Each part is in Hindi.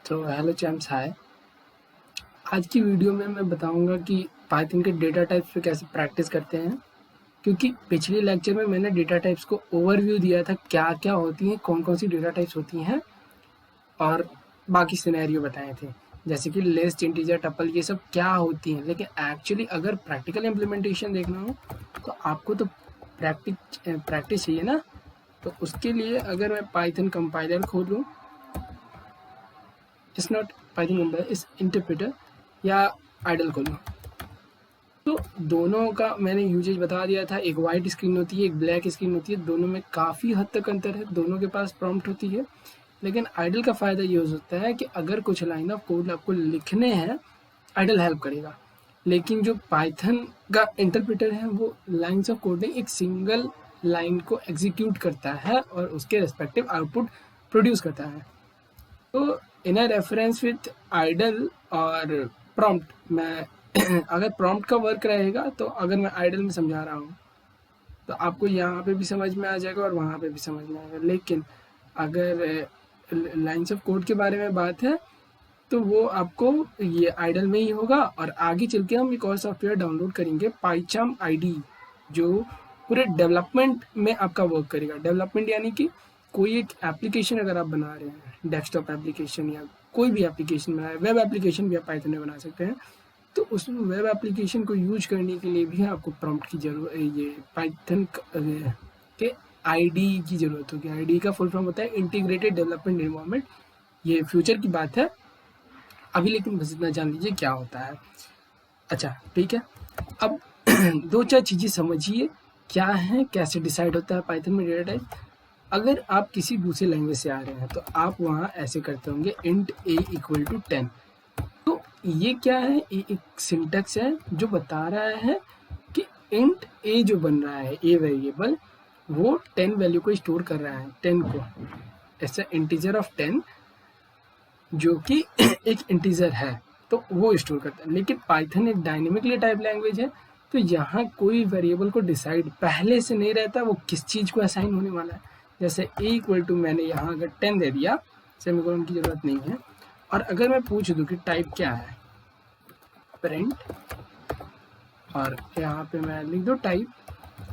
तो हेलो चैम्प्स, हाय। आज की वीडियो में मैं बताऊंगा कि पाइथन के डेटा टाइप्स पे कैसे प्रैक्टिस करते हैं। क्योंकि पिछले लेक्चर में मैंने डेटा टाइप्स को ओवरव्यू दिया था, क्या क्या होती हैं, कौन कौन सी डेटा टाइप्स होती हैं, और बाकी सिनेरियो बताए थे, जैसे कि लिस्ट, इंटीजर, टपल, ये सब क्या होती हैं। लेकिन एक्चुअली अगर प्रैक्टिकल इम्प्लीमेंटेशन देखना हो तो आपको तो प्रैक्टिस चाहिए ना। तो उसके लिए अगर मैं पाइथन कंपाइलर खोलूँ, इट्स नॉट पाइथन कंपाइलर, इस इंटरप्रेटर या आइडल खोलूँ, तो दोनों का मैंने यूजेज बता दिया था। एक वाइट स्क्रीन होती है, एक ब्लैक स्क्रीन होती है, दोनों में काफ़ी हद तक अंतर है। दोनों के पास प्रॉम्प्ट होती है, लेकिन आइडल का फ़ायदा ये हो सकता है कि अगर कुछ लाइन ऑफ कोड आपको लिखने हैं, आइडल हेल्प करेगा। लेकिन जो पाइथन का इंटरप्रेटर है वो लाइन्स ऑफ कोड में एक सिंगल लाइन को एग्जीक्यूट करता है और उसके रेस्पेक्टिव आउटपुट प्रोड्यूस करता है। तो इन अ रेफरेंस विथ आइडल और प्रॉम्प्ट, मैं अगर प्रॉम्प्ट का वर्क रहेगा तो अगर मैं आइडल में समझा रहा हूँ तो आपको यहाँ पे भी समझ में आ जाएगा और वहाँ पे भी समझ में आएगा। लेकिन अगर लाइन्स ऑफ कोड के बारे में बात है तो वो आपको ये आइडल में ही होगा। और आगे चल के हम एक और सॉफ्टवेयर डाउनलोड करेंगे, पाइचार्म आईडी, जो पूरे डेवलपमेंट में आपका वर्क करेगा। डेवलपमेंट यानी कि कोई एक एप्लीकेशन अगर आप बना रहे हैं, डेस्कटॉप एप्लीकेशन या कोई भी एप्लीकेशन बना रहे हैं, वेब एप्लीकेशन भी आप पाइथन में बना सकते हैं, तो उस वेब एप्लीकेशन को यूज करने के लिए भी आपको प्रॉम्प्ट की जरूरत, ये पाइथन के आईडी की ज़रूरत होगी। आईडी का फुल फॉर्म होता है इंटीग्रेटेड डेवलपमेंट एनवायरनमेंट। ये फ्यूचर की बात है अभी, लेकिन बस इतना जान लीजिए क्या होता है। अच्छा ठीक है, अब दो चार चीज़ें समझिए क्या है, कैसे डिसाइड होता है पाइथन में डेटा टाइप। अगर आप किसी दूसरे लैंग्वेज से आ रहे हैं तो आप वहाँ ऐसे करते होंगे इंट a इक्वल टू 10। तो ये क्या है, ये एक सिंटैक्स है जो बता रहा है कि इंट a जो बन रहा है, a वेरिएबल, वो 10 वैल्यू को स्टोर कर रहा है, 10 को, ऐसा इंटीजर ऑफ 10 जो कि एक इंटीजर है, तो वो स्टोर करता है। लेकिन पाइथन एक डायनेमिकली टाइप लैंग्वेज है, तो यहाँ कोई वेरिएबल को डिसाइड पहले से नहीं रहता वो किस चीज़ को असाइन होने वाला है। जैसे a इक्वल टू, मैंने यहाँ अगर 10 दे दिया, सेमीकोलन की ज़रूरत नहीं है, और अगर मैं पूछ दूँ कि टाइप क्या है, प्रिंट, और यहाँ पे मैं लिख दो टाइप,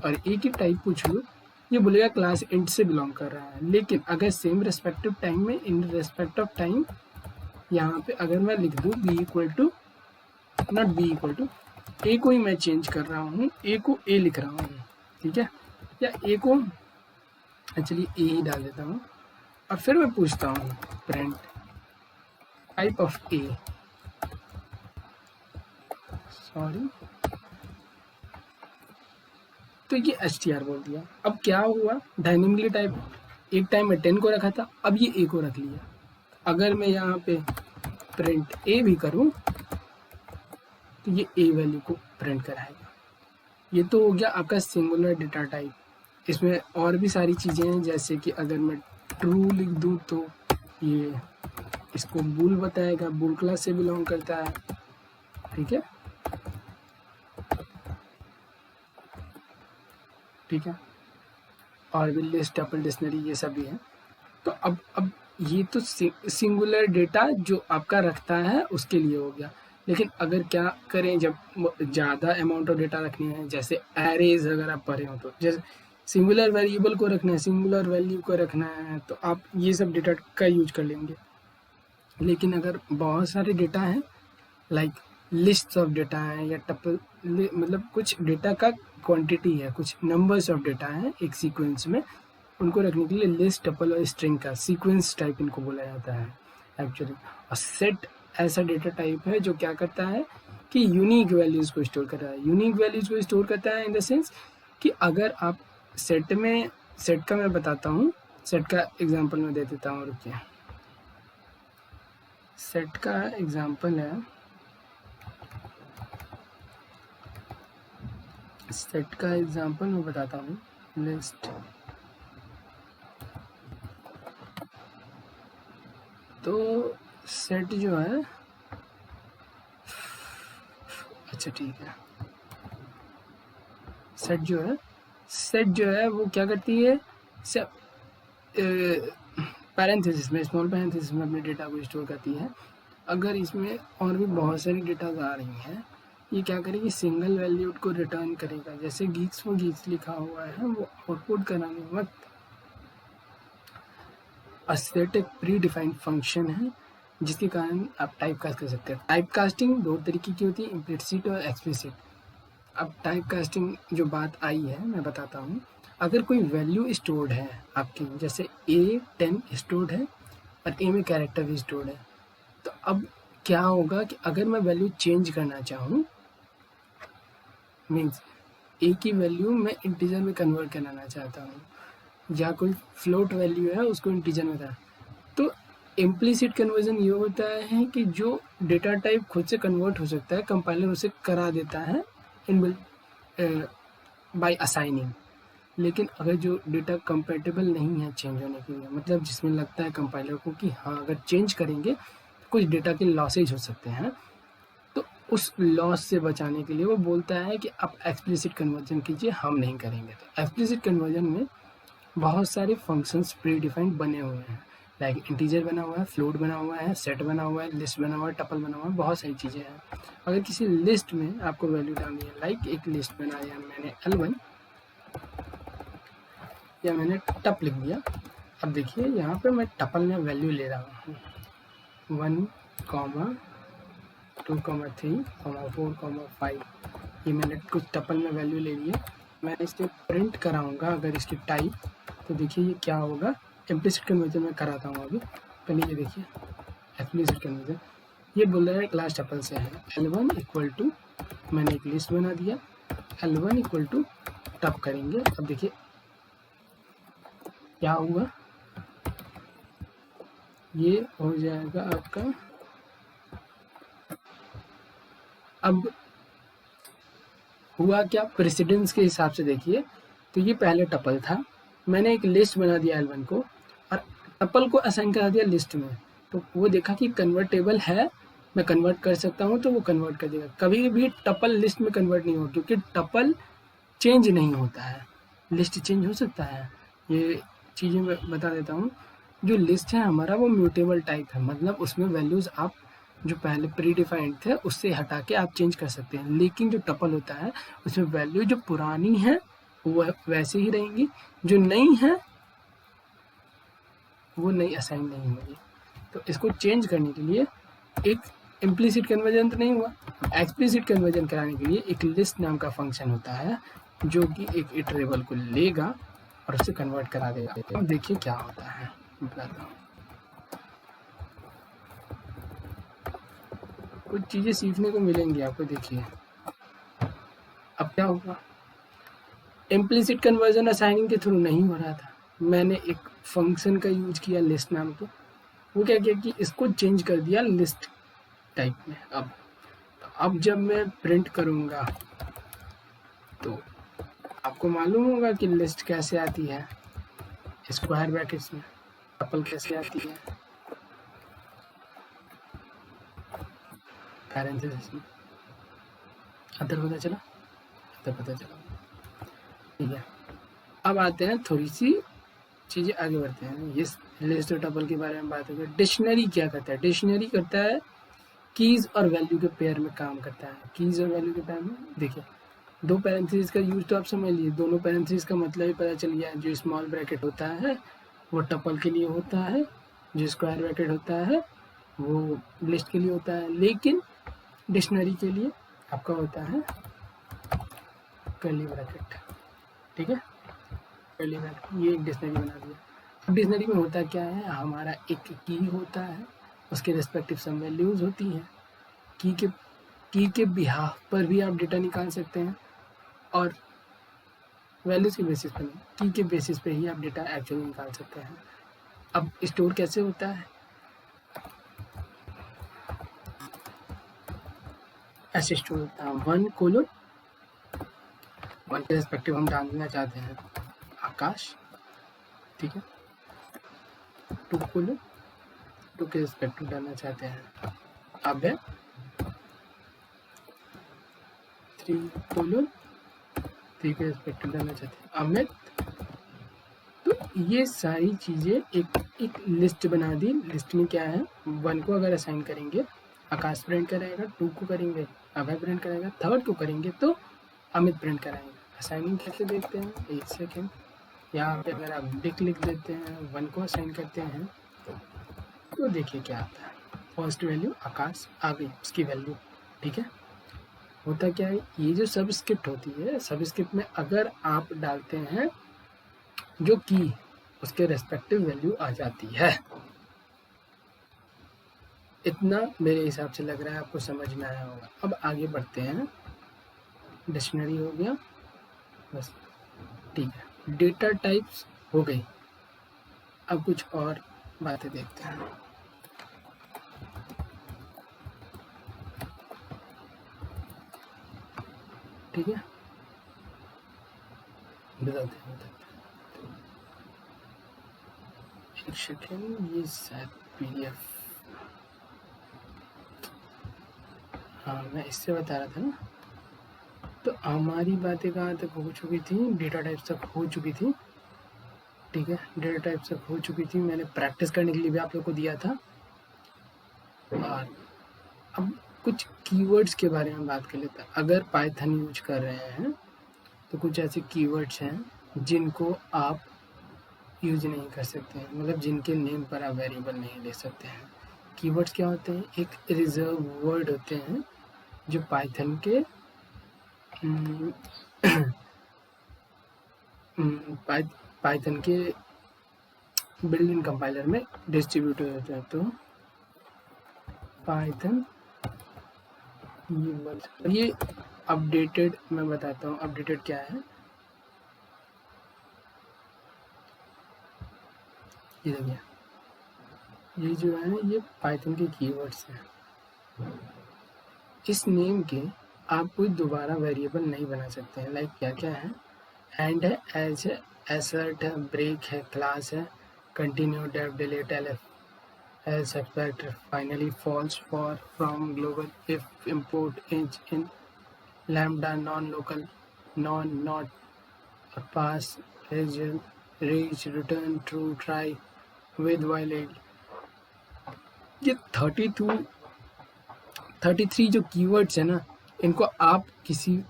और a की टाइप पूछ लूँ, ये बोलेगा क्लास इंट से बिलोंग कर रहा है। लेकिन अगर सेम रेस्पेक्टिव टाइम में, इन रेस्पेक्ट ऑफ टाइम, यहाँ पे अगर मैं लिख दूँ b equal to, not b equal to, a को ही मैं चेंज कर रहा हूँ, a को a लिख रहा हूँ, ठीक है, या a को, चलिए a ही डाल देता हूँ। और फिर मैं पूछता हूँ print type of a, sorry, तो ये str बोल दिया। अब क्या हुआ, डायनेमिकली टाइप, एक टाइम में 10 को रखा था, अब ये a को रख लिया। अगर मैं यहाँ पे प्रिंट a भी करूँ तो ये a वैल्यू को प्रिंट कराएगा। ये तो हो गया आपका सिंगुलर डेटा टाइप। इसमें और भी सारी चीज़ें हैं, जैसे कि अगर मैं ट्रू लिख दूँ तो ये इसको बूल बताएगा, बूल क्लास से बिलोंग करता है, ठीक है, ठीक है, और भी लिस्ट, टपल, डिक्शनरी, ये सब भी है। तो अब ये तो सिंगुलर डेटा जो आपका रखता है उसके लिए हो गया। लेकिन अगर क्या करें, जब ज़्यादा अमाउंट ऑफ डेटा रखनी है, जैसे एरेज अगर आप पढ़े हो, तो जैसे सिंगुलर वेरिएबल को रखना है, सिंगुलर वैल्यू को रखना है, तो आप ये सब डेटा का यूज कर लेंगे। लेकिन अगर बहुत सारे डेटा हैं, लाइक लिस्ट ऑफ डेटा है या टपल, मतलब कुछ डेटा का क्वांटिटी है, कुछ नंबर्स ऑफ डेटा है एक सीक्वेंस में, उनको रखने के लिए लिस्ट, टपल और स्ट्रिंग का सीक्वेंस टाइप इनको बोला जाता है एक्चुअली। और सेट ऐसा डेटा टाइप है जो क्या करता है कि यूनिक वैल्यूज़ को स्टोर करता है। यूनिक वैल्यूज़ को स्टोर करता है इन द सेंस कि अगर आप सेट में, सेट का मैं बताता हूँ, सेट का एग्जांपल मैं दे देता हूँ, रुकिए। सेट का एग्जांपल है, सेट का एग्जांपल मैं बताता हूँ, लिस्ट, तो सेट जो है, अच्छा ठीक है, सेट जो है वो क्या करती है, पैरेंथेसिस में, स्मॉल पैरेंथेसिस में अपने डेटा को स्टोर करती है। अगर इसमें और भी बहुत सारी डेटा आ रही हैं, ये क्या करेगी, सिंगल वैल्यूड को रिटर्न करेगा। जैसे गीक्स फॉर गीक्स लिखा हुआ है, वो आउटपुट कराने वक्त सेट एक प्री डिफाइंड फंक्शन है जिसके कारण आप टाइप कास्ट कर सकते हैं। टाइप कास्टिंग दो तरीके की होती है, इम्प्लिसिट और एक्सप्लिसिट। अब टाइप कास्टिंग जो बात आई है मैं बताता हूँ। अगर कोई वैल्यू स्टोर्ड है आपकी, जैसे A10 स्टोर्ड है और A में कैरेक्टर भी स्टोर्ड है, तो अब क्या होगा कि अगर मैं वैल्यू चेंज करना चाहूँ, मीन्स A की वैल्यू मैं इंटीजर में कन्वर्ट कराना चाहता हूँ, या कोई फ्लोट वैल्यू है उसको इंटीजर में था, तो इम्प्लिसिट कन्वर्जन ये होता है कि जो डेटा टाइप खुद से कन्वर्ट हो सकता है, कंपाइलर उसे करा देता है बाय असाइनिंग। लेकिन अगर जो डेटा कंपेटेबल नहीं है चेंज होने के लिए, मतलब जिसमें लगता है कंपाइलर को कि हाँ अगर चेंज करेंगे तो कुछ डेटा के लॉसेज हो सकते हैं, तो उस लॉस से बचाने के लिए वो बोलता है कि आप एक्सप्लिसिट कन्वर्जन कीजिए, हम नहीं करेंगे। तो एक्सप्लिसिट कन्वर्जन में बहुत सारे फंक्शंस प्री डिफाइंड बने हुए हैं, लाइक इंटीजर बना हुआ है, फ्लोट बना हुआ है, सेट बना हुआ है, लिस्ट बना हुआ है, टपल बना हुआ है, बहुत सारी चीज़ें हैं। अगर किसी लिस्ट में आपको वैल्यू डालनी है, लाइक एक लिस्ट बनाया मैंने L1 या मैंने टप लिख दिया। अब देखिए यहाँ पे मैं टपल में वैल्यू ले रहा हूँ 1, 2, 3, 4, 5। ये मैंने कुछ टपल में वैल्यू ले लिया। मैं इसे प्रिंट कराऊंगा अगर इसकी टाइप, तो देखिए ये क्या होगा, इम्प्लिसिट कन्वर्जन में कराता हूँ अभी। पहले ये देखिए एक्सप्लिसिट कन्वर्जन, ये बोल रहा है क्लास टपल से है। L1 इक्वल टू, मैंने एक लिस्ट बना दिया, L1 इक्वल टू टप करेंगे। अब देखिए क्या हुआ, ये हो जाएगा आपका। अब हुआ क्या, प्रेसिडेंस के हिसाब से देखिए, तो ये पहले टपल था, मैंने एक लिस्ट बना दिया L1 को और टपल को असाइन करा दिया लिस्ट में, तो वो देखा कि कन्वर्टेबल है, मैं कन्वर्ट कर सकता हूँ, तो वो कन्वर्ट कर देगा। कभी भी टपल लिस्ट में कन्वर्ट नहीं होगा क्योंकि टपल चेंज नहीं होता है, लिस्ट चेंज हो सकता है। ये चीज़ें मैं बता देता हूँ। जो लिस्ट है हमारा वो म्यूटेबल टाइप है, मतलब उसमें वैल्यूज़ आप जो पहले प्री डिफाइंड थे उससे हटा के आप चेंज कर सकते हैं। लेकिन जो टपल होता है उसमें वैल्यू जो पुरानी है वो वैसे ही रहेंगी, जो नई है वो नई असाइन नहीं होगी। तो इसको चेंज करने के लिए एक इम्प्लिसिट कन्वर्जन तो नहीं हुआ, एक्सप्लिसिट कन्वर्जन कराने के लिए एक लिस्ट नाम का फंक्शन होता है जो कि एक इटरेबल को लेगा और उसे कन्वर्ट करा देगा। अब देखिए क्या होता है, बताता हूँ। कुछ चीज़ें सीखने को मिलेंगी आपको, देखिए अब क्या होगा। इम्प्लिसिट कन्वर्जन असाइनिंग के थ्रू नहीं हो रहा था, मैंने एक फंक्शन का यूज किया लिस्ट नाम को, वो क्या किया कि इसको चेंज कर दिया लिस्ट टाइप में। अब जब मैं प्रिंट करूँगा तो आपको मालूम होगा कि लिस्ट कैसे आती है, स्क्वायर ब्रैकेट्स में, टपल कैसे आती है, पैरेंथेसिस में। अंतर पता चला, अंतर पता चला, ठीक है। अब आते हैं थोड़ी सी चीज़ें आगे बढ़ते हैं। ये लिस्ट और टपल के बारे में बात होगी। डिक्शनरी क्या करता है, डिक्शनरी करता है कीज़ और वैल्यू के पेयर में काम करता है। कीज़ और वैल्यू के पेयर में देखिए, दो पैरेंथेसिस का यूज तो आप समझ लिए, दोनों पैरेंथेसिस का मतलब ही पता चल गया। जो स्मॉल ब्रैकेट होता है वो टपल के लिए होता है, जो स्क्वायर ब्रैकेट होता है वो लिस्ट के लिए होता है, लेकिन डिक्शनरी के लिए आपका होता है कर्ली ब्रैकेट, ठीक है, कर्ली ब्रैकेट। ये एक डिक्शनरी बना दिया। अब डिक्शनरी में होता क्या है, हमारा एक की होता है, उसके रिस्पेक्टिव सम वैल्यूज होती हैं। की के बिहाफ पर भी आप डेटा निकाल सकते हैं और वैल्यूज के बेसिस पर नहीं, की के बेसिस पे ही आप डेटा एक्चुअली निकाल सकते हैं। अब स्टोर कैसे होता है, ऐसे स्टोर होता है 1:1 के रिस्पेक्टिव हम डालना चाहते हैं आकाश, ठीक है, 2:2 के रिस्पेक्टिव डालना चाहते हैं अभय, 3:3 के रिस्पेक्टिव डालना चाहते हैं अमित। तो ये सारी चीज़ें एक एक लिस्ट बना दी। लिस्ट में क्या है, 1 को अगर असाइन करेंगे आकाश प्रिंट कराएगा, 2 को करेंगे अभय प्रिंट कराएगा, 3rd को करेंगे तो अमित प्रिंट कराएंगे। असाइनिंग कैसे देखते हैं, 1 सेकेंड। यहाँ पे अगर आप डिक लिख देते हैं, 1 को असाइन करते हैं तो देखिए क्या आता है। फर्स्ट वैल्यू आकाश आ गई, उसकी वैल्यू। ठीक है, होता क्या है, ये जो सब स्क्रिप्ट होती है, सब स्क्रिप्ट में अगर आप डालते हैं जो की, उसके रेस्पेक्टिव वैल्यू आ जाती है। इतना मेरे हिसाब से लग रहा है आपको समझ में आया होगा। अब आगे बढ़ते हैं। डिक्शनरी हो गया बस, ठीक है। डेटा टाइप्स हो गई। अब कुछ और बातें देखते हैं। ठीक है, बताते हैं। एक सेकेंड, ये शायद PDF, हाँ मैं इससे बता रहा था ना। तो हमारी बातें कहाँ तक हो चुकी थी, डेटा टाइप्स तक हो चुकी थी। ठीक है, डेटा टाइप्स तक हो चुकी थी, मैंने प्रैक्टिस करने के लिए भी आप लोग को दिया था। और अब कुछ कीवर्ड्स के बारे में बात कर लेते हैं। अगर पाइथन यूज कर रहे हैं तो कुछ ऐसे कीवर्ड्स हैं जिनको आप यूज नहीं कर सकते हैं, मतलब जिनके नेम पर आप वेरिएबल नहीं ले सकते हैं। कीवर्ड्स क्या होते हैं, एक रिजर्व वर्ड होते हैं जो पाइथन के पाइथन के बिल्ट इन कंपाइलर में डिस्ट्रीब्यूट होते हैं। तो पाइथन ये अपडेटेड, मैं बताता हूँ अपडेटेड क्या है। ये देखिए, ये जो है ये पाइथन के कीवर्ड्स हैं। इस नेम के आप कोई दोबारा वेरिएबल नहीं बना सकते हैं। लाइक क्या क्या है, एंड है, एज है, एसर्ट है, ब्रेक है, क्लास है, continue, def, delete, elif, else, expect, finally, false, for, from, global, if, import, is, in, lambda, non-local, non, not, pass, region, reach, return, true, try, with, while, ये 33 जो कीवर्ड्स है ना, इनको आप किसी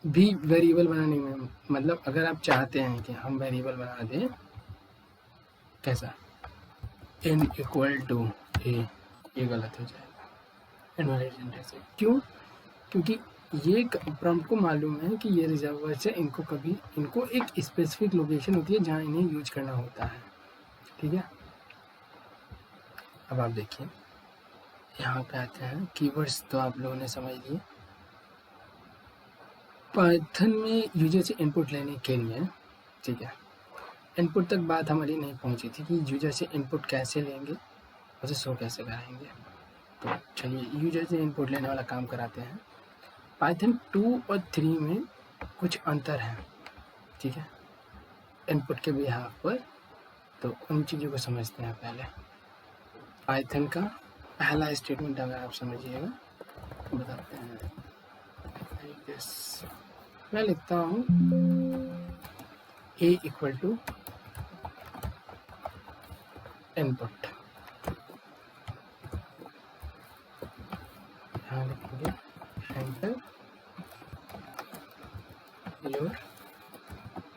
भी वेरिएबल बनाने में, मतलब अगर आप चाहते हैं कि हम वेरिएबल बना दें, कैसा, n इक्वल टू ए, ये गलत हो जाएगा, इनवैलिड ऐसे। क्यों, क्योंकि ये प्रॉम्प्ट को मालूम है कि ये रिजर्वर्स है, इनको एक स्पेसिफिक लोकेशन होती है जहाँ इन्हें यूज करना होता है। ठीक है, अब आप देखिए यहाँ पे आते हैं कीवर्ड्स, तो आप लोगों ने समझ लिए। पाइथन में यूजर से इनपुट लेने के लिए, ठीक है, इनपुट तक बात हमारी नहीं पहुंची थी कि यूजर से इनपुट कैसे लेंगे, उसे शो कैसे कराएंगे। तो चलिए यूजर से इनपुट लेने वाला काम कराते हैं। पाइथन 2 और 3 में कुछ अंतर है, ठीक है, इनपुट के बिहाफ पर। तो उन चीज़ों को समझते हैं पहले। पाइथन का पहला स्टेटमेंट अगर आप समझिएगा, बताते हैं। मैं लिखता हूँ a इक्वल टू इनपुट, यहाँ लिखेंगे एंटर योर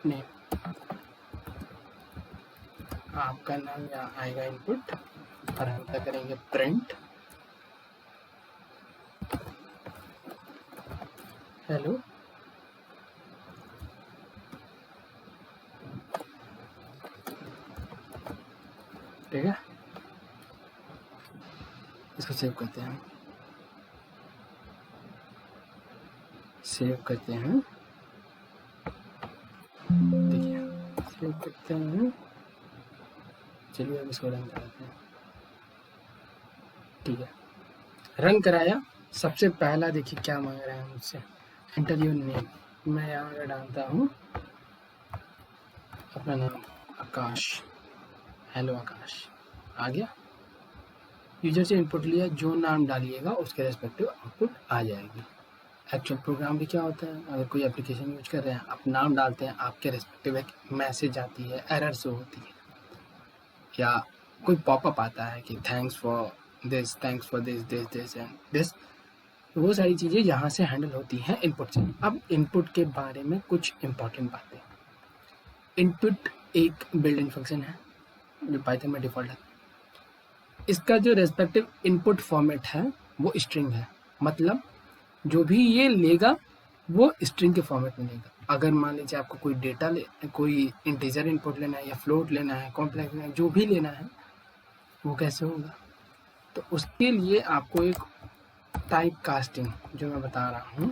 नेम, आपका नाम यहाँ आएगा इनपुट, और हम क्या करेंगे, प्रिंट हेलो। ठीक है, इसको सेव करते हैं, देखिए सेव करते हैं। चलिए अब इसको रन कराते हैं। ठीक है, रन कराया। सबसे पहला देखिए क्या मांग रहा है मुझसे, एंटर योर नेम। मैं यहाँ पर डालता हूँ अपना नाम, आकाश, हेलो आकाश, आ गया। यूजर से इनपुट लिया, जो नाम डालिएगा उसके रेस्पेक्टिव आउटपुट आ जाएगी। एक्चुअल प्रोग्राम भी क्या होता है, अगर कोई एप्लीकेशन यूज कर रहे हैं, आप नाम डालते हैं, आपके रेस्पेक्टिव एक मैसेज आती है, एरर शो होती है, या कोई पॉपअप आता है कि thanks for this this this and this, वो सारी चीज़ें यहाँ से हैंडल होती हैं इनपुट से। अब इनपुट के बारे में कुछ इंपॉर्टेंट बातें। इनपुट एक बिल्ट इन फंक्शन है जो पाइथन में डिफ़ॉल्ट है। इसका जो रेस्पेक्टिव इनपुट फॉर्मेट है वो स्ट्रिंग है, मतलब जो भी ये लेगा वो स्ट्रिंग के फॉर्मेट में लेगा। अगर मान लीजिए आपको कोई डेटा कोई इंटीजर इनपुट लेना है या फ्लोट लेना है, कॉम्प्लेक्स लेना है, जो भी लेना है वो कैसे होगा, तो उसके लिए आपको एक टाइप कास्टिंग जो मैं बता रहा हूँ,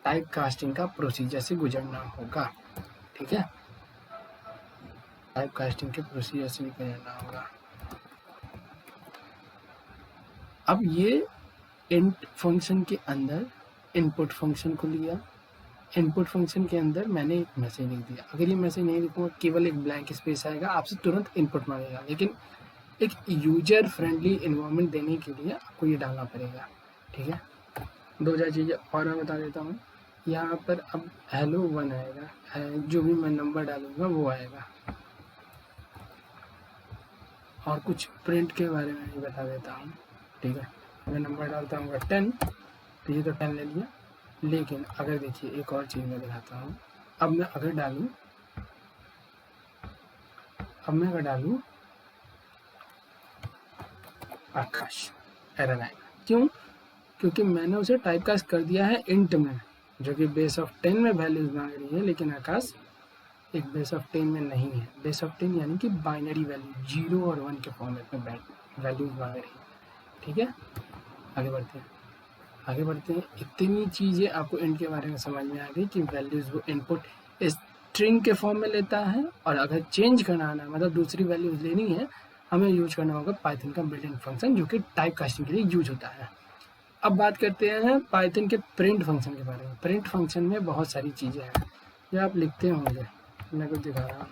टाइप कास्टिंग का प्रोसीजर से गुजरना होगा। ठीक है, टाइप कास्टिंग के प्रोसीजर से गुजरना होगा। अब ये इंट फंक्शन के अंदर इनपुट फंक्शन को लिया, इनपुट फंक्शन के अंदर मैंने एक मैसेज लिख दिया। अगर ये मैसेज नहीं लिखूँगा, केवल एक ब्लैंक स्पेस आएगा, आपसे तुरंत इनपुट मांगेगा, लेकिन एक यूजर फ्रेंडली इन्वायरमेंट देने के लिए आपको ये डालना पड़ेगा। ठीक है, दो चार चीज़ें और मैं बता देता हूँ। यहाँ पर अब हेलो 1 आएगा, जो भी मैं नंबर डालूंगा वो आएगा। और कुछ प्रिंट के बारे में भी बता देता हूँ। ठीक है, मैं नंबर डालता हूँ 10, तो ये तो 10 ले लिया। लेकिन अगर देखिए एक और चीज़ मैं दिखाता हूँ। अब मैं अगर डालूँ आकाश, एरर आएगा। क्यों? क्योंकि मैंने उसे टाइपकास्ट कर दिया है इंट में, जो कि बेस ऑफ 10 में वैल्यूज मांग रही है, लेकिन आकाश एक बेस ऑफ 10 में नहीं है। बेस ऑफ 10 यानी कि बाइनरी वैल्यू 0 और 1 के फॉर्मेट में वैल्यूज मांग रही है। ठीक है, आगे बढ़ते हैं। इतनी चीज़ें आपको इंट के बारे में समझ में आ गई कि वैल्यूज वो इनपुट स्ट्रिंग के फॉर्म में लेता है, और अगर चेंज करना है, मतलब दूसरी वैल्यूज लेनी है, हमें यूज करना होगा पाइथन का बिल्ट इन फंक्शन, जो कि टाइप कास्टिंग के लिए यूज होता है। अब बात करते हैं पाइथन के प्रिंट फंक्शन के बारे में। प्रिंट फंक्शन में बहुत सारी चीज़ें हैं जो आप लिखते होंगे, मैं कुछ दिखा रहा हूँ।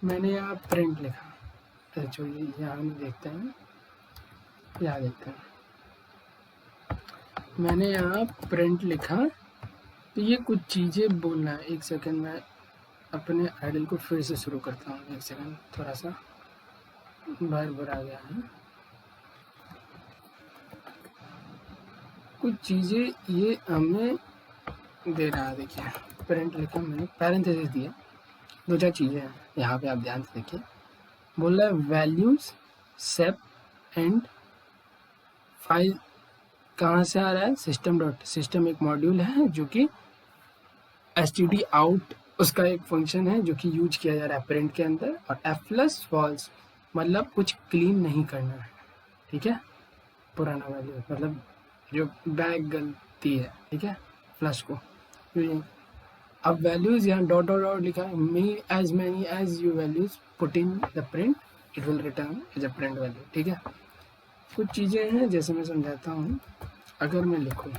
मैंने यहाँ प्रिंट लिखा, चलिए यहाँ हम देखते हैं, यहाँ देखते हैं। मैंने यहाँ प्रिंट लिखा, तो ये कुछ चीज़ें बोलना है। एक सेकंड, मैं अपने आइडल को फिर से शुरू करता हूँ। एक सेकंड, थोड़ा सा भर आ गया है। कुछ चीज़ें ये हमें दे रहा है। देखिए, प्रिंट लिखा मैंने, पैरेंथेसिस दिया, दो चार चीज़ें हैं यहाँ पे, आप ध्यान से देखिए। बोल रहा है वैल्यूज सेप एंड फाइल कहाँ से आ रहा है, सिस्टम एक मॉड्यूल है जो कि std out उसका एक फंक्शन है जो कि यूज किया जा रहा है प्रिंट के अंदर। और f+ फॉल्स मतलब कुछ क्लीन नहीं करना है। ठीक है, पुराना वैल्यू मतलब जो बैक गलती है। ठीक है, फ्लश को। अब वैल्यूज यहाँ डॉट डॉट डॉट लिखा है, as many as you values put in the print it will return as a print value। ठीक है, कुछ चीज़ें हैं जैसे मैं समझाता हूँ। अगर मैं लिखूँ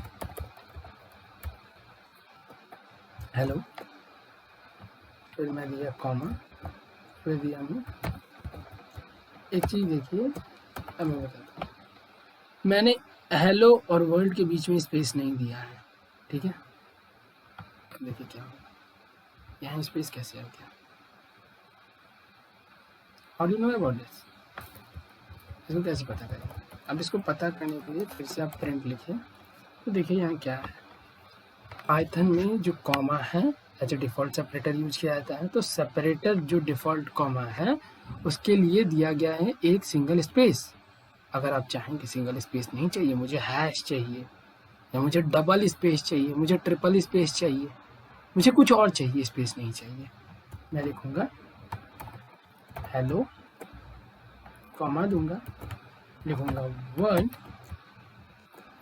हेलो, फिर मैं दिया कॉमा, फिर दिया मैं एक चीज़ देखिए। अब मैं बताता हूँ, मैंने हेलो और वर्ल्ड के बीच में स्पेस नहीं दिया है। ठीक है, देखिए क्या होगा, यहाँ स्पेस कैसे आ गया। How do know about this, इसको कैसे पता करें। अब इसको पता करने के लिए फिर से आप प्रिंट लिखिए, तो देखिए यहाँ क्या है। पाइथन में जो कॉमा है as a default separator use किया जाता है, तो सेपरेटर जो डिफ़ॉल्ट कॉमा है उसके लिए दिया गया है एक सिंगल स्पेस। अगर आप चाहें कि सिंगल स्पेस नहीं चाहिए, मुझे हैश चाहिए, या मुझे डबल स्पेस चाहिए, मुझे ट्रिपल स्पेस चाहिए, मुझे कुछ और चाहिए, स्पेस नहीं चाहिए, मैं लिखूँगा हेलो, कॉमा दूंगा, लिखूँगा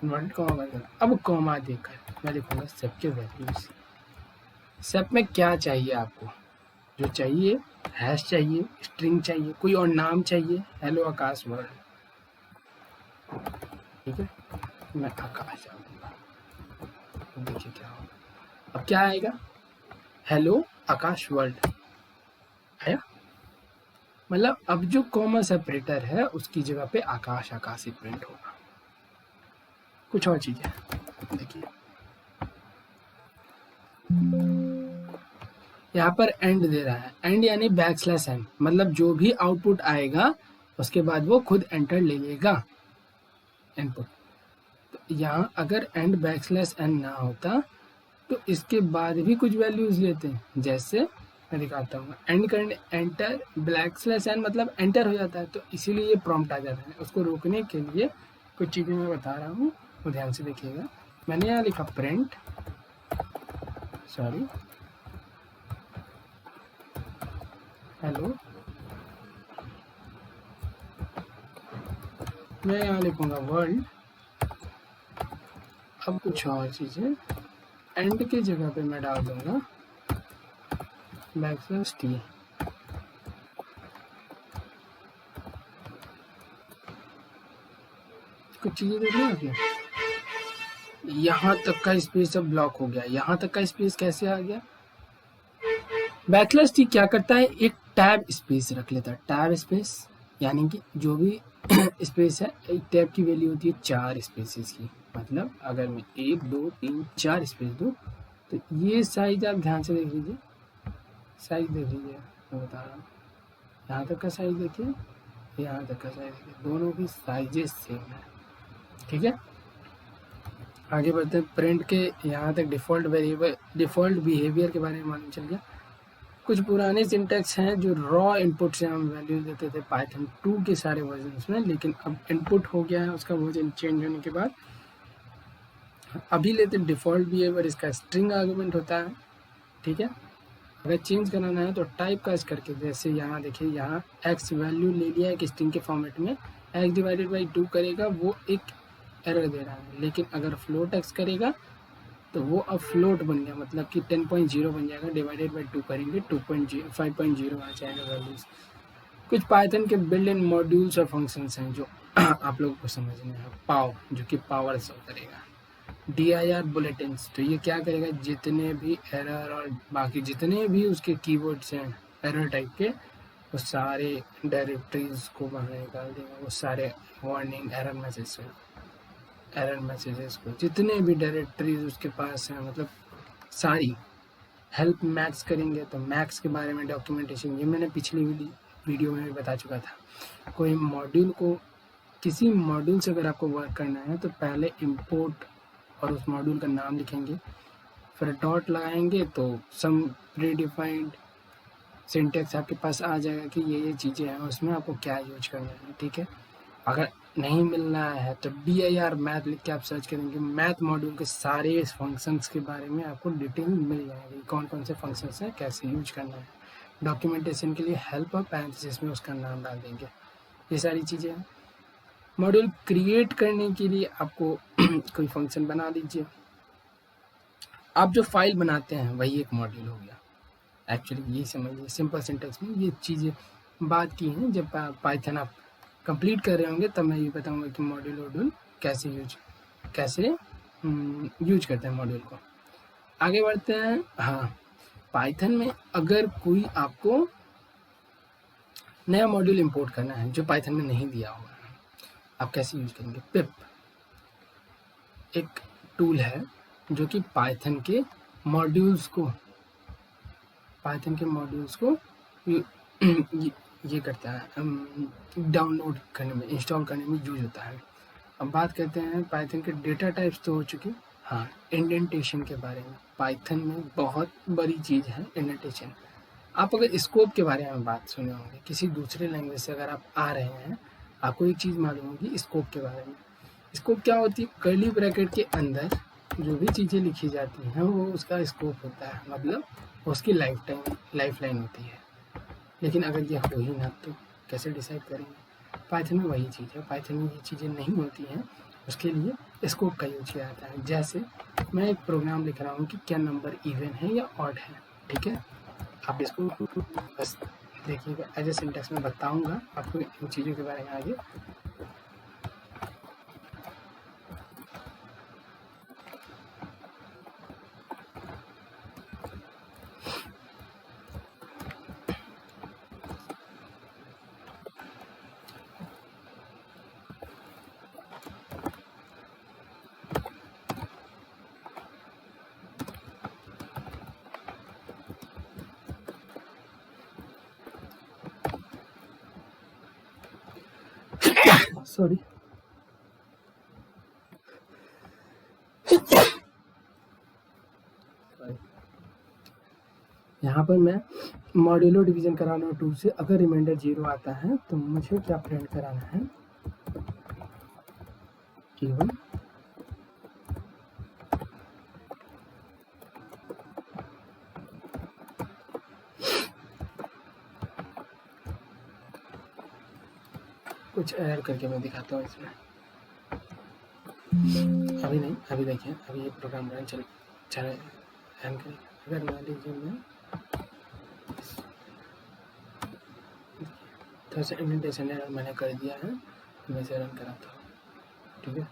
1 कॉमा। अब कॉमा देकर मैं लिखूँगा सेप के वैल्यूज। सेप में क्या चाहिए आपको, जो चाहिए हैश चाहिए, स्ट्रिंग चाहिए, कोई और नाम चाहिए, हेलो आकाश वर्ल्ड। ठीक है, मैं आकाश डालूंगा, देखिए क्या होगा। अब क्या आएगा, हेलो आकाश वर्ल्ड आया। मतलब अब जो कॉमा सेपरेटर है उसकी जगह पे आकाश ही प्रिंट होगा। कुछ और चीजें देखिए, यहाँ पर एंड दे रहा है, एंड यानी बैकस्लैश एन, मतलब जो भी आउटपुट आएगा उसके बाद वो खुद एंटर ले लेगा इनपुट। तो यहाँ अगर एंड बैकस्लैश एन ना होता तो इसके बाद भी कुछ वैल्यूज लेते हैं, जैसे मैं दिखाता हूँ एंड करने एंटर ब्लैक स्लैश एन मतलब एंटर हो जाता है, तो इसीलिए ये प्रॉम्प्ट आ जाता है। उसको रोकने के लिए कुछ चीज़ें मैं बता रहा हूँ, वो ध्यान से देखिएगा। मैंने यहाँ लिखा प्रिंट, सॉरी हेलो, मैं यहाँ लिखूँगा वर्ल्ड। अब कुछ और चीज़ें एंड की जगह पे मैं डाल दूँगा बैकस्लैश टी। कुछ चीज़ें देख रहे हैं आपने, यहाँ तक का स्पेस अब ब्लॉक हो गया। यहाँ तक का स्पेस कैसे आ गया? बैकस्लैश टी क्या करता है, एक टैब स्पेस रख लेता है। टैब स्पेस यानी कि जो भी स्पेस है, एक टैब की वैल्यू होती है 4 स्पेसेस की। मतलब अगर मैं 1 2 3 4 स्पेस दूँ तो ये साइज आप ध्यान से देख लीजिए, साइज देख लीजिए, मैं बता रहा हूँ। यहाँ तक का साइज देखिए, यहाँ तक का साइज देखिए, दोनों की साइजेस सेम है। ठीक है, आगे बढ़ते हैं। प्रिंट के यहाँ तक डिफ़ॉल्ट वेरिएबल, डिफ़ॉल्ट बिहेवियर के बारे में मालूम चल गया। कुछ पुराने सिंटैक्स हैं जो रॉ इनपुट से हम वैल्यू देते थे पाइथन 2 के सारे वर्जन्स में, लेकिन अब इनपुट हो गया है उसका वर्जन चेंज होने के बाद। अभी लेते हैं डिफ़ॉल्ट बिहेवियर, इसका स्ट्रिंग आर्गुमेंट होता है। ठीक है, अगर चेंज कराना है तो टाइप कास्ट करके, जैसे यहाँ देखिए, यहाँ एक्स वैल्यू ले लिया एक स्ट्रिंग के फॉर्मेट में, एक्स डिवाइडेड बाई 2 करेगा, वो एक एरर दे रहा है। लेकिन अगर फ्लोट एक्स करेगा तो वो अब फ्लोट बन गया, मतलब कि 10.0 बन जाएगा। डिवाइडेड बाई 2 करेंगे 2.0 5.0 आ जाएगा वैल्यूज। कुछ पाइथन के बिल्ट इन मॉड्यूल्स और फंक्शंस हैं जो आप लोगों को समझने हैं। पाव, जो कि पावर शो करेगा। DIR बुलेटिन्स, तो ये क्या करेगा, जितने भी एरर और बाकी जितने भी उसके कीवर्ड्स हैं एरर टाइप के, वो सारे डायरेक्टरीज को बाहर निकाल देगा। वो सारे वार्निंग एरर मैसेजेस को, जितने भी डायरेक्टरीज उसके पास हैं, मतलब सारी। हेल्प मैक्स करेंगे तो मैक्स के बारे में डॉक्यूमेंटेशन, ये मैंने पिछली वीडियो में भी बता चुका था। कोई मॉड्यूल को, किसी मॉड्यूल से अगर आपको वर्क करना है तो पहले इंपोर्ट और उस मॉड्यूल का नाम लिखेंगे, फिर डॉट लगाएंगे तो सम प्रीडिफाइंड सिंटेक्स आपके पास आ जाएगा कि ये चीज़ें हैं, उसमें आपको क्या यूज करना है। ठीक है, अगर नहीं मिल रहा है तो DIR मैथ लिख के आप सर्च करेंगे, मैथ मॉड्यूल के सारे फंक्शंस के बारे में आपको डिटेल मिल जाएगी, कौन कौन से फंक्शंस हैं, कैसे यूज करना है। डॉक्यूमेंटेशन के लिए हेल्प और पैरेंथेसिस में उसका नाम डाल देंगे, ये सारी चीज़ें हैं। मॉड्यूल क्रिएट करने के लिए आपको कोई फंक्शन बना लीजिए। आप जो फाइल बनाते हैं वही एक मॉड्यूल हो गया। एक्चुअली ये समझिए, सिंपल सिंटेक्स में ये चीज़ें बात की हैं। जब पाइथन आप कंप्लीट कर रहे होंगे तब मैं ये बताऊंगा कि मॉड्यूल कैसे यूज करते हैं मॉड्यूल को। आगे बढ़ते हैं। हाँ, पाइथन में अगर कोई आपको नया मॉड्यूल इंपोर्ट करना है जो पाइथन में नहीं दिया हुआ है, आप कैसे यूज करेंगे? पिप एक टूल है जो कि पाइथन के मॉड्यूल्स को ये करता है, डाउनलोड करने में, इंस्टॉल करने में यूज होता है। अब बात करते हैं पाइथन के डेटा टाइप्स तो हो चुके। हाँ, इंडेंटेशन के बारे में। पाइथन में बहुत बड़ी चीज़ है इंडेंटेशन। आप अगर स्कोप के बारे में बात सुने होंगे, किसी दूसरे लैंग्वेज से अगर आप आ रहे हैं, आपको एक चीज़ मालूम होगी स्कोप के बारे में। स्कोप क्या होती है? कर्ली ब्रैकेट के अंदर जो भी चीज़ें लिखी जाती हैं वो उसका स्कोप होता है, मतलब उसकी लाइफ लाइन होती है। लेकिन अगर ये हो ही ना तो कैसे डिसाइड करेंगे? पाइथन में वही चीज़ है। पाइथन में ये चीज़ें नहीं होती हैं, उसके लिए स्कोप का यूज किया जाता है। जैसे मैं एक प्रोग्राम लिख रहा हूँ कि क्या नंबर इवन है या ऑड है। ठीक है, आप इसको बस देखिएगा, एज ए सिंटेक्स में बताऊँगा आपको इन चीज़ों के बारे में आगे। सॉरी, यहाँ पर मैं मॉड्यूलो डिवीजन कराना है 2 से। अगर रिमाइंडर 0 आता है तो मुझे क्या प्रिंट कराना है, केवल कुछ ऐड करके मैं दिखाता हूँ इसमें। अभी नहीं, अभी देखिए, अभी ये प्रोग्राम रन चल रन करेगा। अगर मान लीजिए मैं थोड़ा सा इंडेंटेशन एरर मैंने कर दिया है, मैं इसे रन कराता हूँ, ठीक है।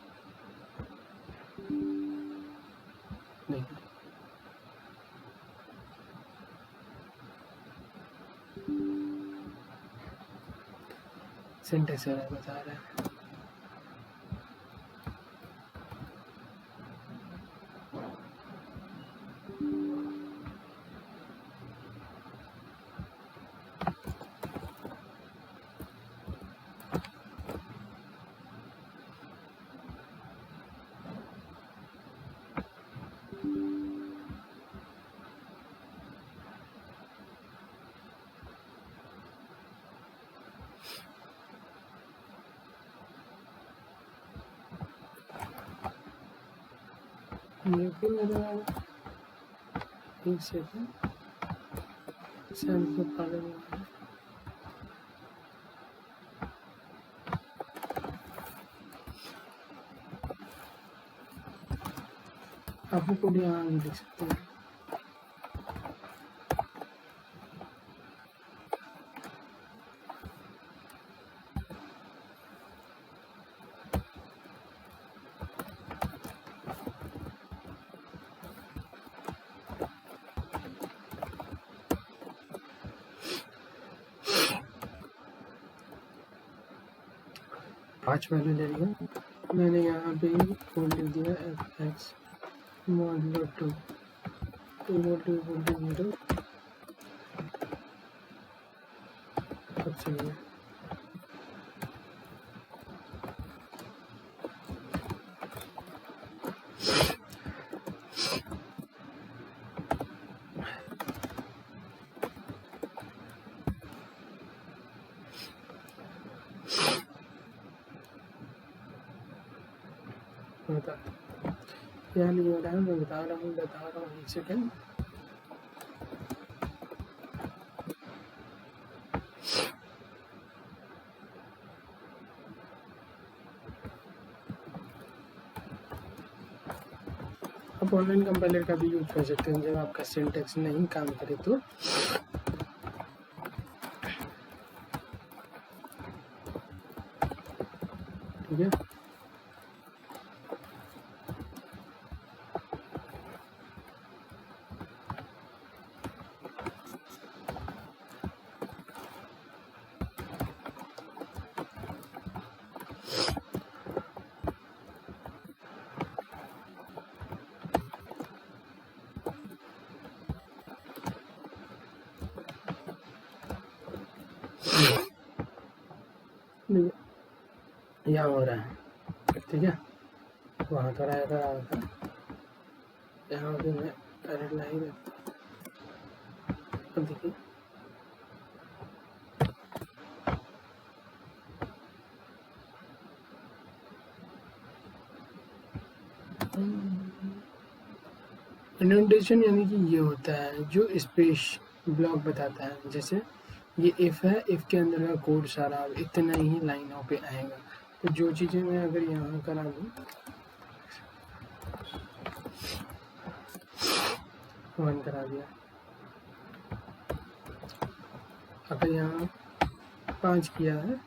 देखिए सिंटेक्स एरर बता रहा है। लेकिन मेरा एक सेकंड सैम्पल पालन हुआ है। आपको कोड यहाँ भी देख सकते हैं। पाँच वैल्यू ले लिया मैंने, यहाँ पे कोड लिख दिया एफ एक्स मॉडुलो 2 मॉडुलो 0। अब चलिए क्या नहीं हो रहा है, मैं बता रहा हूँ एक सेकेंड। आप ऑनलाइन कंपाइलर का भी यूज कर सकते हैं जब आपका सिंटेक्स नहीं काम करे तो। ठीक है, यहाँ हो रहा है, ठीक है। वहाँ थोड़ा एरर आ रहा था, यहाँ पे मैं एरर ला ही रहता। अब देखिए इंडेंटेशन यानी कि ये होता है जो स्पेस ब्लॉक बताता है। जैसे ये इफ है, इफ के अंदर का कोड सारा इतना ही लाइनों पे आएगा। तो जो चीज़ें मैं अगर यहाँ करा दूँ, 1 करा दिया, अगर यहाँ 5 किया है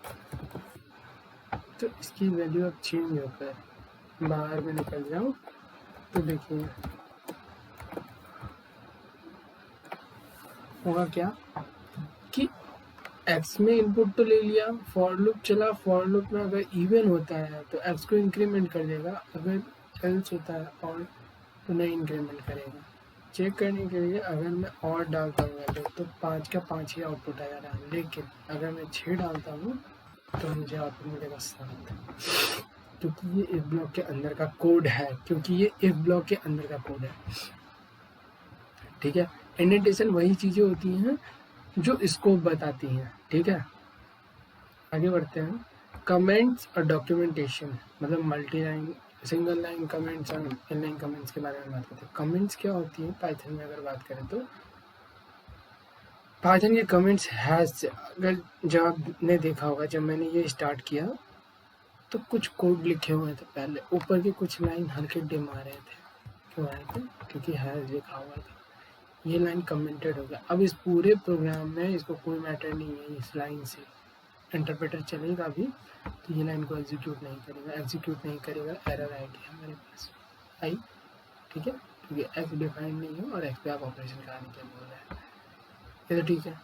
तो इसकी वैल्यू अब चेंज होकर बाहर में निकल जाऊँ तो देखिए होगा क्या कि एक्स में इनपुट तो ले लिया, फॉर लूप चला, फॉर लूप में अगर इवन होता है तो एक्स को इंक्रीमेंट कर देगा, अगर एल्स होता है और तो नहीं इंक्रीमेंट करेगा। चेक करने के लिए अगर मैं और डालता हूँ वैल्यू तो 5 का 5 ही आउटपुट आ जा रहा है, लेकिन अगर मैं 6 डालता हूँ तो मुझे आउटपुट मिलेगा 7, क्योंकि ये इफ ब्लॉक के अंदर का कोड है, ठीक है। इंडेंटेशन वही चीज़ें होती हैं जो स्कोप बताती हैं, ठीक है। आगे बढ़ते हैं। कमेंट्स और डॉक्यूमेंटेशन, मतलब multi line, single line comments और इनलाइन कमेंट्स के बारे में बात करते हैं। कमेंट्स क्या होती है पाइथन में अगर बात करें तो पाइथन के कमेंट्स हैज, अगर जब आपने देखा होगा जब मैंने ये स्टार्ट किया तो कुछ कोड लिखे हुए थे, पहले ऊपर के कुछ लाइन हल्के डिम आ रहे थे, क्यों आए थे? क्योंकि हैज लिखा हुआ था, ये लाइन कमेंटेड हो गया। अब इस पूरे प्रोग्राम में इसको कोई मैटर नहीं है, इस लाइन से इंटरप्रेटर चलेगा भी तो ये लाइन को एग्जीक्यूट नहीं करेगा, एरर आएगी हमारे पास आई, ठीक है, क्योंकि एक्स डिफाइंड नहीं है और एक्स पे आप ऑपरेशन कराने के बोल रहे हैं, ये तो ठीक है।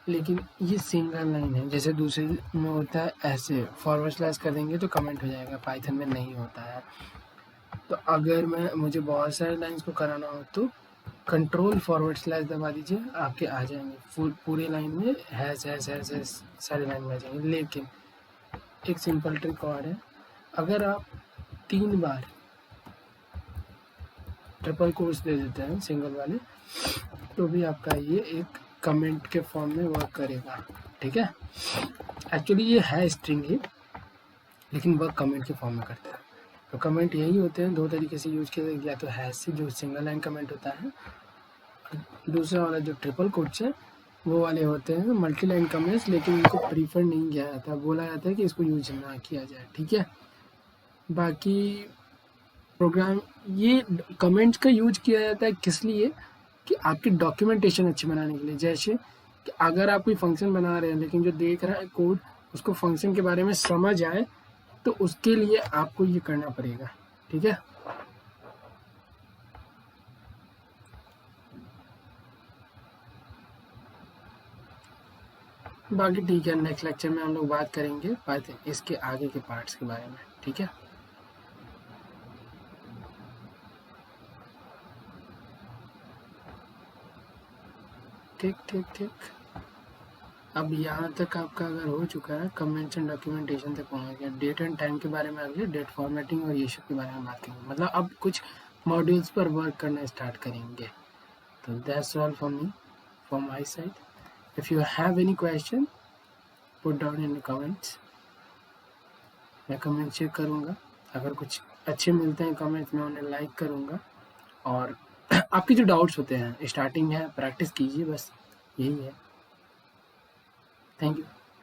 लेकिन ये सिंगल लाइन है, जैसे दूसरे में होता है ऐसे फॉरवर्ड स्लैश कर देंगे तो कमेंट हो जाएगा, पाइथन में नहीं होता है। तो अगर मुझे बहुत सारे लाइन्स को कराना हो तो कंट्रोल फॉरवर्ड स्लैश दबा दीजिए, आपके आ जाएंगे पूरी लाइन में हैज सारी लाइन में आ जाएंगे। लेकिन एक सिंपल ट्रिक और है, अगर आप 3 बार ट्रिपल कोट्स दे देते हैं सिंगल वाले तो भी आपका ये एक कमेंट के फॉर्म में वर्क करेगा, ठीक है। एक्चुअली ये है स्ट्रिंग ही, लेकिन वर्क कमेंट के फॉर्म में करता है। तो कमेंट यही होते हैं, 2 तरीके से यूज किया, या तो हैश से जो सिंगल लाइन कमेंट होता है, दूसरा वाला जो ट्रिपल कोट्स है वो वाले होते हैं मल्टी लाइन कमेंट्स, लेकिन इनको प्रीफर नहीं किया जाता, बोला जाता है कि इसको यूज ना किया जाए, ठीक है। बाकी प्रोग्राम ये कमेंट्स का यूज किया जाता है किस लिए कि आपकी डॉक्यूमेंटेशन अच्छी बनाने के लिए। जैसे कि अगर आप कोई फंक्शन बना रहे हैं लेकिन जो देख रहा है कोड उसको फंक्शन के बारे में समझ आए तो उसके लिए आपको ये करना पड़ेगा, ठीक है। बाकी ठीक है, नेक्स्ट लेक्चर में हम लोग बात करेंगे पाइथन इसके आगे के पार्ट्स के बारे में, ठीक है। ठीक। अब यहाँ तक आपका अगर हो चुका है, कमेंट्स एंड डॉक्यूमेंटेशन तक पहुँच गया, डेट एंड टाइम के बारे में आगे डेट फॉर्मेटिंग और ये सब के बारे में बात करेंगे, मतलब अब कुछ मॉड्यूल्स पर वर्क करना स्टार्ट करेंगे। तो that's all for me, from my side. If you have any question put down in the comments, मैं कमेंट चेक करूँगा, अगर कुछ अच्छे मिलते हैं कमेंट्स में उन्हें लाइक करूँगा। और आपके जो डाउट्स होते हैं स्टार्टिंग है, प्रैक्टिस कीजिए, बस यही है। Thank you.